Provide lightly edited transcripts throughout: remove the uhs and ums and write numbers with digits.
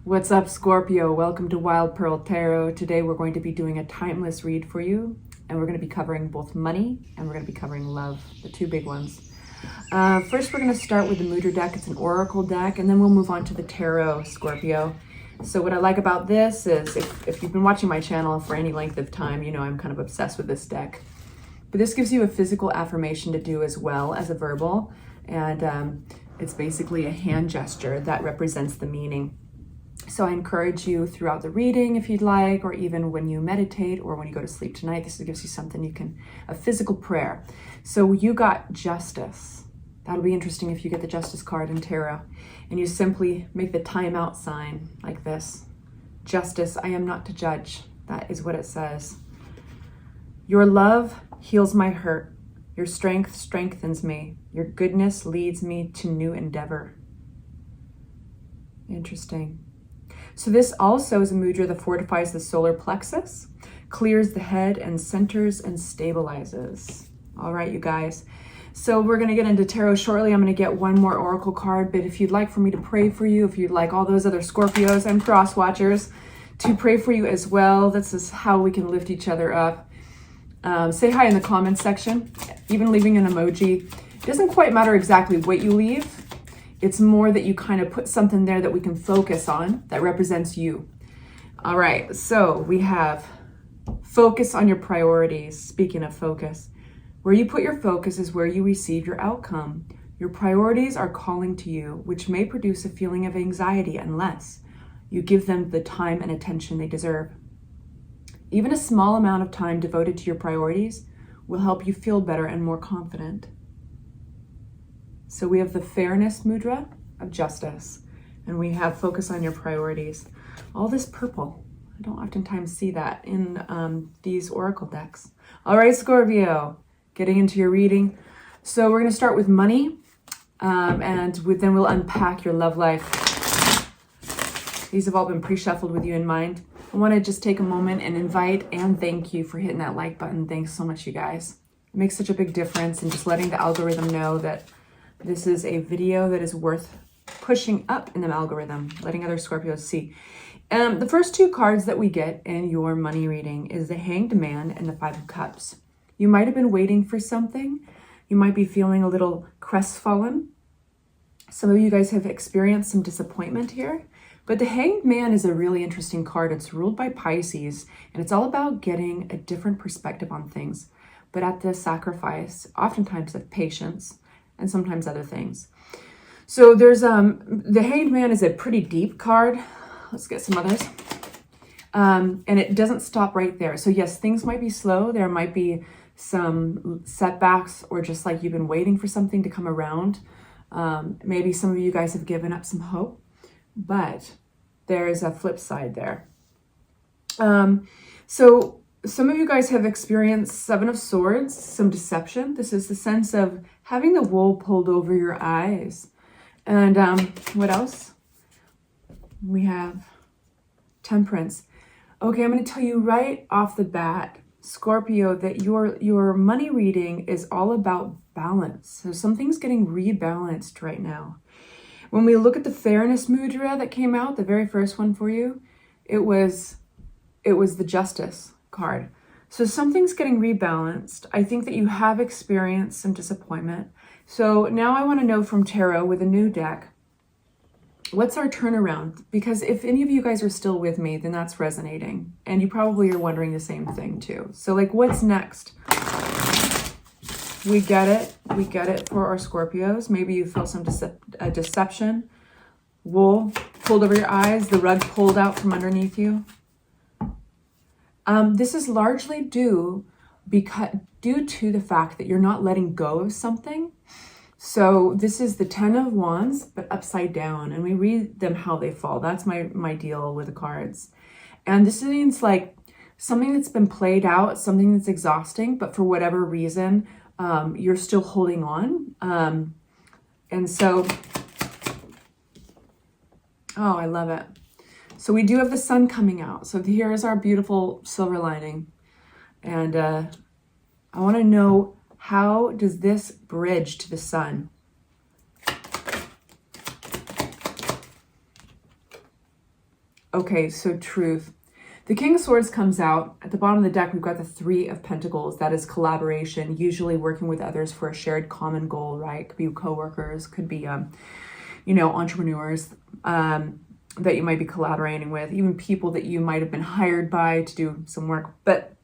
What's up, Scorpio? Welcome to Wild Pearl Tarot. Today we're going to be doing a timeless read for you, and we're going to be covering both money and we're going to be covering love, the two big ones. First, we're going to start with the Mudra deck. It's an oracle deck, and then we'll move on to the tarot, Scorpio. So what I like about this is, if you've been watching my channel for any length of time, you know I'm kind of obsessed with this deck. But this gives you a physical affirmation to do as well as a verbal, and it's basically a hand gesture that represents the meaning. So I encourage you throughout the reading, if you'd like, or even when you meditate or when you go to sleep tonight, this gives you something a physical prayer. So you got justice. That'll be interesting if you get the justice card in tarot. And you simply make the timeout sign like this. Justice, I am not to judge. That is what it says. Your love heals my hurt. Your strength strengthens me. Your goodness leads me to new endeavor. Interesting. So this also is a mudra that fortifies the solar plexus, clears the head, and centers and stabilizes. All right, you guys. So we're going to get into tarot shortly. I'm going to get one more oracle card, but if you'd like for me to pray for you, if you'd like all those other Scorpios and cross watchers to pray for you as well, this is how we can lift each other up. Say hi in the comments section, even leaving an emoji. It doesn't quite matter exactly what you leave. It's more that you kind of put something there that we can focus on that represents you. All right, so we have focus on your priorities. Speaking of focus, where you put your focus is where you receive your outcome. Your priorities are calling to you, which may produce a feeling of anxiety unless you give them the time and attention they deserve. Even a small amount of time devoted to your priorities will help you feel better and more confident. So we have the fairness mudra of justice, and we have focus on your priorities. All this purple, I don't oftentimes see that in these oracle decks. All right, Scorpio, getting into your reading. So we're going to start with money, and then we'll unpack your love life. These have all been pre-shuffled with you in mind. I want to just take a moment and invite and thank you for hitting that like button. Thanks so much, you guys. It makes such a big difference, and just letting the algorithm know that this is a video that is worth pushing up in the algorithm, letting other Scorpios see. The first two cards that we get in your money reading is the Hanged Man and the Five of Cups. You might have been waiting for something. You might be feeling a little crestfallen. Some of you guys have experienced some disappointment here. But the Hanged Man is a really interesting card. It's ruled by Pisces, and it's all about getting a different perspective on things, but at the sacrifice, oftentimes, of patience, and sometimes other things. So there's the Hanged Man is a pretty deep card. Let's get some others. And it doesn't stop right there. So yes, things might be slow. There might be some setbacks, or just like you've been waiting for something to come around. Maybe some of you guys have given up some hope, but there is a flip side there. So some of you guys have experienced Seven of Swords, some deception. This is the sense of having the wool pulled over your eyes. And what else? We have Temperance. Okay, I'm going to tell you right off the bat, Scorpio, that your money reading is all about balance. So something's getting rebalanced right now. When we look at the Fairness mudra that came out, the very first one for you, it was the Justice card. So something's getting rebalanced. I think that you have experienced some disappointment. So now I want to know from tarot with a new deck, what's our turnaround? Because if any of you guys are still with me, then that's resonating. And you probably are wondering the same thing too. So like, what's next? We get it. We get it for our Scorpios. Maybe you feel some deception. Wool pulled over your eyes, the rug pulled out from underneath you. This is largely due to the fact that you're not letting go of something. So this is the Ten of Wands, but upside down, and we read them how they fall. That's my deal with the cards. And this means like something that's been played out, something that's exhausting, but for whatever reason, you're still holding on. And so, oh, I love it. So we do have the sun coming out. So here is our beautiful silver lining. And I want to know, how does this bridge to the sun? Okay, so truth. The King of Swords comes out. At the bottom of the deck, we've got the Three of Pentacles. That is collaboration, usually working with others for a shared common goal, right? Could be co-workers, could be, entrepreneurs that you might be collaborating with, even people that you might have been hired by to do some work. But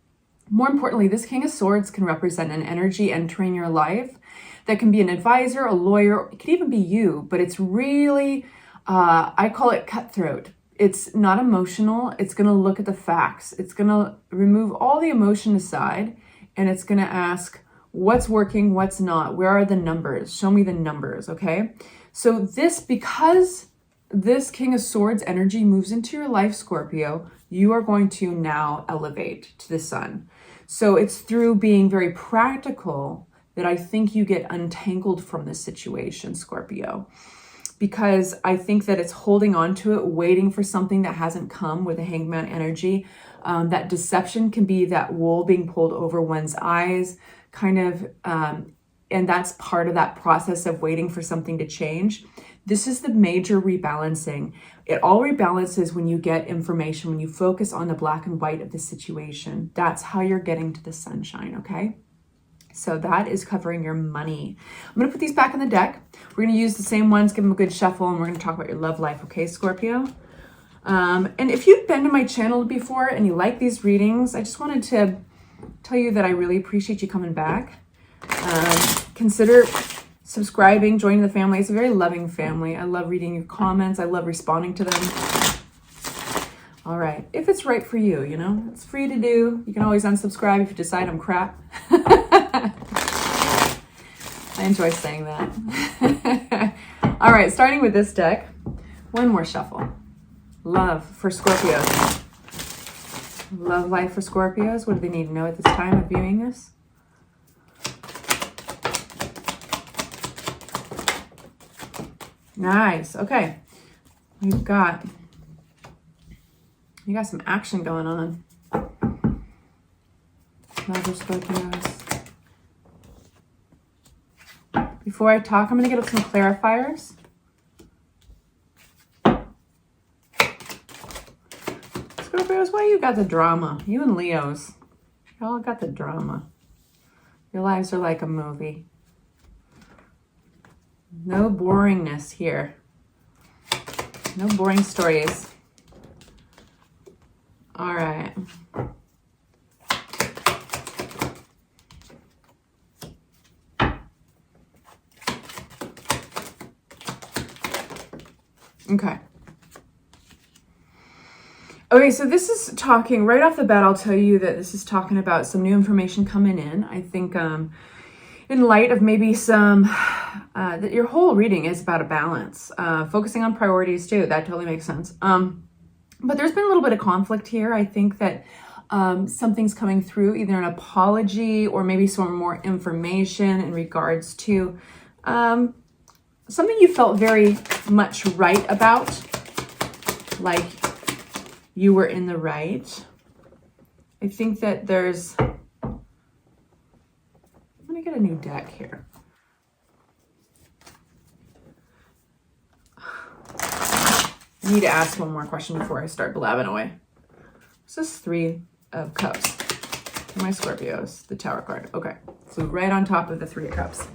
more importantly, this King of Swords can represent an energy entering your life that can be an advisor, a lawyer, it could even be you, but it's really, I call it cutthroat. It's not emotional. It's going to look at the facts. It's going to remove all the emotion aside, and it's going to ask what's working, what's not. Where are the numbers? Show me the numbers, okay? So because this King of Swords energy moves into your life, Scorpio, you are going to now elevate to the sun. So it's through being very practical that I think you get untangled from this situation, Scorpio. Because I think that it's holding on to it, waiting for something that hasn't come with the Hangman energy. That deception can be that wool being pulled over one's eyes, and that's part of that process of waiting for something to change. This is the major rebalancing. It all rebalances when you get information, when you focus on the black and white of the situation. That's how you're getting to the sunshine, okay? So that is covering your money. I'm going to put these back in the deck. We're going to use the same ones, give them a good shuffle, and we're going to talk about your love life, okay, Scorpio? And if you've been to my channel before and you like these readings, I just wanted to tell you that I really appreciate you coming back. Consider subscribing, joining the family. It's a very loving family. I love reading your comments. I love responding to them. All right. If it's right for you, it's free to do. You can always unsubscribe if you decide I'm crap. I enjoy saying that. All right, starting with this deck, one more shuffle. Love for Scorpios. Love life for Scorpios. What do they need to know at this time of viewing this? Nice. Okay. You got some action going on. Love for Scorpios. Before I talk, I'm going to get some clarifiers. Scorpios, why you got the drama? You and Leos, y'all got the drama. Your lives are like a movie. No boringness here. No boring stories. All right. Okay, so this is talking, right off the bat, I'll tell you that this is talking about some new information coming in. I think in light of maybe some, that your whole reading is about a balance, focusing on priorities too. That totally makes sense. But there's been a little bit of conflict here. I think that something's coming through, either an apology or maybe some more information in regards to something you felt very much right about, like you were in the right. I think that there's, I'm gonna get a new deck here. I need to ask one more question before I start blabbing away. This is Three of Cups. My Scorpios, the Tower card. Okay, so right on top of the Three of Cups.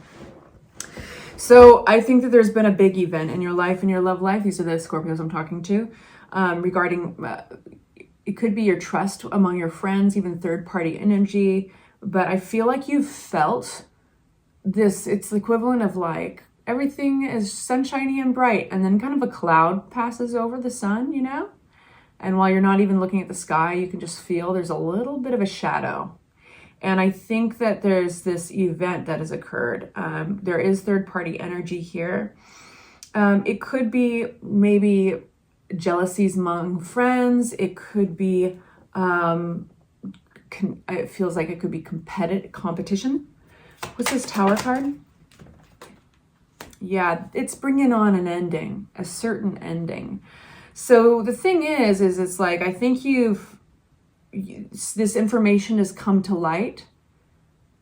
So I think that there's been a big event in your life, in your love life. These are the Scorpios I'm talking to. Regarding, it could be your trust among your friends, even third-party energy. But I feel like you've felt this, it's the equivalent of like, everything is sunshiny and bright, and then kind of a cloud passes over the sun, And while you're not even looking at the sky, you can just feel there's a little bit of a shadow. And I think that there's this event that has occurred. There is third-party energy here. It could be maybe jealousies among friends. It could be, it feels like it could be competition. What's this Tower card? Yeah, it's bringing on an ending, a certain ending. So the thing is it's like, I think this information has come to light,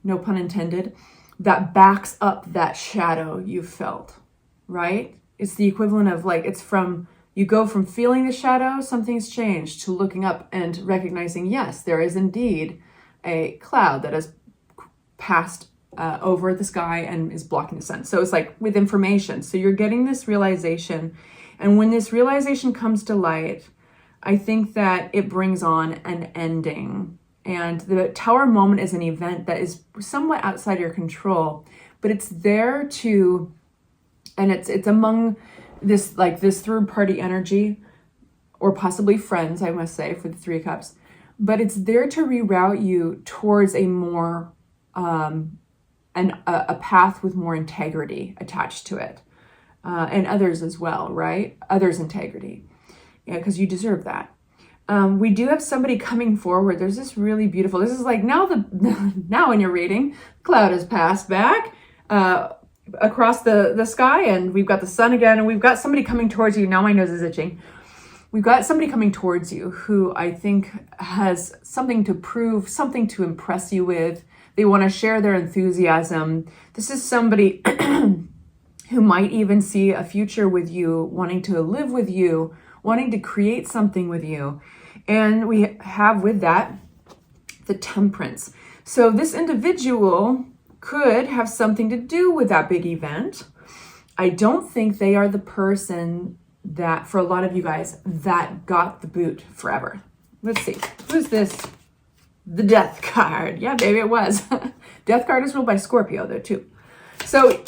no pun intended, that backs up that shadow you felt, right? It's the equivalent of like, it's from You go from feeling the shadow, something's changed, to looking up and recognizing, yes, there is indeed a cloud that has passed over the sky and is blocking the sun. So it's like with information. So you're getting this realization. And when this realization comes to light, I think that it brings on an ending. And the Tower moment is an event that is somewhat outside your control, but it's there to, and it's among this, like this third party energy, or possibly friends, I must say, for the Three of Cups, but it's there to reroute you towards a more, a path with more integrity attached to it. And others as well, right? Others' integrity. Yeah, because you deserve that. We do have somebody coming forward. There's this really beautiful, this is like now now in your reading, cloud has passed back across the sky, and we've got the sun again, and we've got somebody coming towards you. Now my nose is itching. We've got somebody coming towards you who I think has something to prove, something to impress you with. They want to share their enthusiasm. This is somebody who might even see a future with you, wanting to live with you, wanting to create something with you. And we have with that the Temperance. So this individual could have something to do with that big event. I don't think they are the person that, for a lot of you guys, that got the boot forever. Let's see, who's this? The Death card. Yeah, baby, it was. Death card is ruled by Scorpio though too. So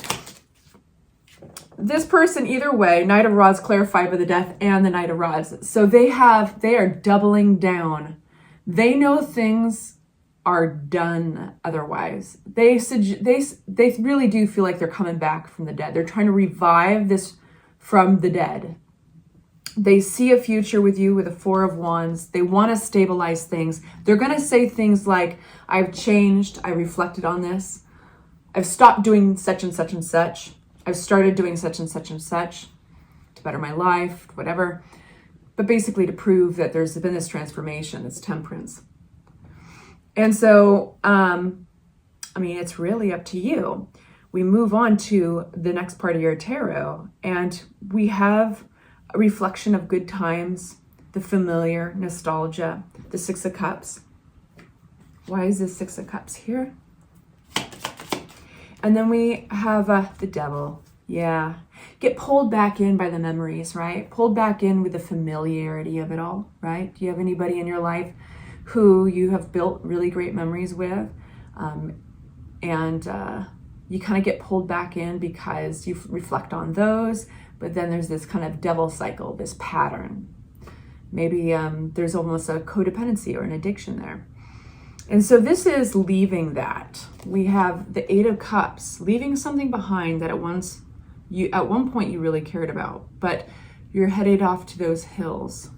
this person, either way, Knight of Rods, clarified by the Death, and the Knight of Rods. So they are doubling down. They know things are done otherwise. They really do feel like they're coming back from the dead. They're trying to revive this from the dead. They see a future with you with a Four of Wands. They want to stabilize things. They're going to say things like, I've changed. I reflected on this. I've stopped doing such and such and such. I've started doing such and such and such to better my life, whatever. But basically to prove that there's been this transformation, this Temperance. And so, I mean, it's really up to you. We move on to the next part of your tarot, and we have a reflection of good times, the familiar, nostalgia, the Six of Cups. Why is this Six of Cups here? And then we have the Devil. Yeah. Get pulled back in by the memories, right? Pulled back in with the familiarity of it all, right? Do you have anybody in your life who you have built really great memories with? You kind of get pulled back in because you reflect on those, but then there's this kind of devil cycle, this pattern. Maybe there's almost a codependency or an addiction there. And so this is leaving that. We have the Eight of Cups, leaving something behind that at one point you really cared about, but you're headed off to those hills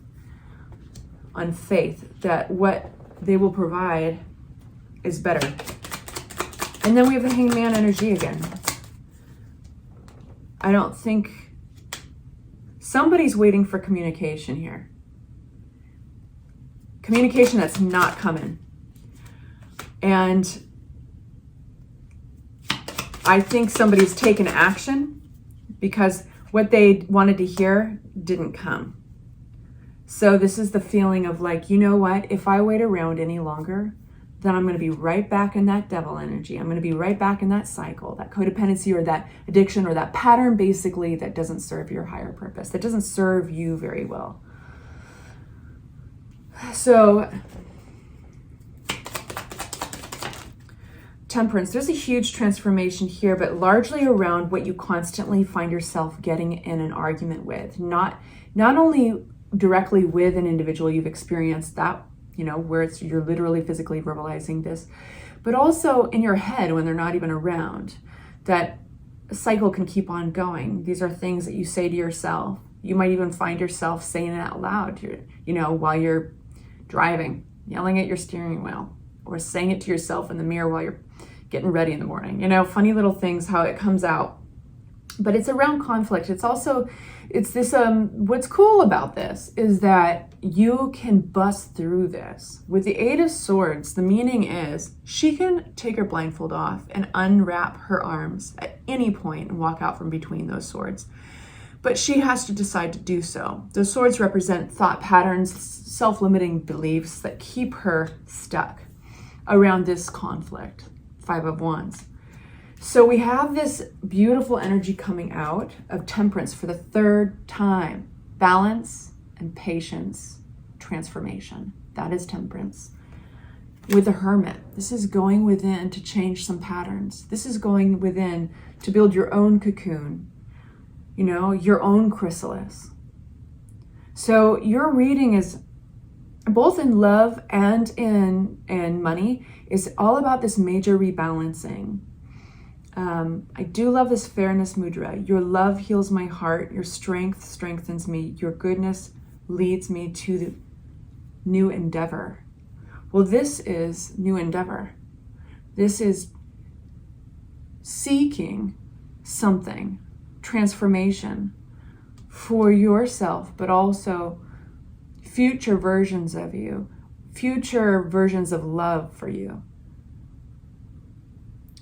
on faith that what they will provide is better. And then we have the Hangman energy again. I don't think somebody's waiting for communication here. Communication that's not coming. And I think somebody's taken action because what they wanted to hear didn't come. So this is the feeling of like, you know what? If I wait around any longer, then I'm going to be right back in that devil energy. I'm going to be right back in that cycle, that codependency or that addiction or that pattern basically that doesn't serve your higher purpose, that doesn't serve you very well. So Temperance, there's a huge transformation here, but largely around what you constantly find yourself getting in an argument with. Not only directly with an individual you've experienced that, you know, where you're literally physically verbalizing this, but also in your head when they're not even around. That cycle can keep on going. These are things that you say to yourself. You might even find yourself saying it out loud, you know, while you're driving, yelling at your steering wheel, or saying it to yourself in the mirror while you're getting ready in the morning. You know, funny little things, how it comes out. But it's around conflict. It's this, what's cool about this is that you can bust through this. With the Eight of Swords, the meaning is she can take her blindfold off and unwrap her arms at any point and walk out from between those swords. but she has to decide to do so. The swords represent thought patterns, self-limiting beliefs that keep her stuck around this conflict. 5 of Wands. So we have this beautiful energy coming out of Temperance for the 3rd time. Balance and patience, transformation. That is Temperance. With the Hermit, this is going within to change some patterns. This is going within to build your own cocoon, you know, your own chrysalis. So your reading is both in love and in money is all about this major rebalancing. I do love this Fairness Mudra. Your love heals my heart. Your strength strengthens me. Your goodness leads me to the new endeavor. Well, this is new endeavor. This is seeking something, transformation for yourself, but also future versions of you, future versions of love for you.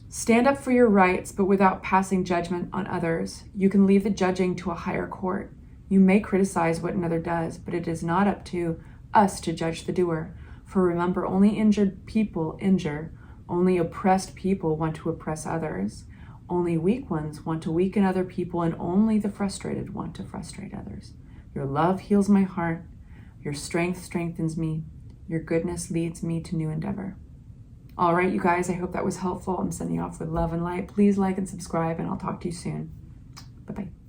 Stand up for your rights, but without passing judgment on others. You can leave the judging to a higher court. You may criticize what another does, but it is not up to us to judge the doer. For remember, only injured people injure. Only oppressed people want to oppress others. Only weak ones want to weaken other people, and only the frustrated want to frustrate others. Your love heals my heart. Your strength strengthens me. Your goodness leads me to new endeavor. All right, you guys, I hope that was helpful. I'm sending you off with love and light. Please like and subscribe, and I'll talk to you soon. Bye-bye.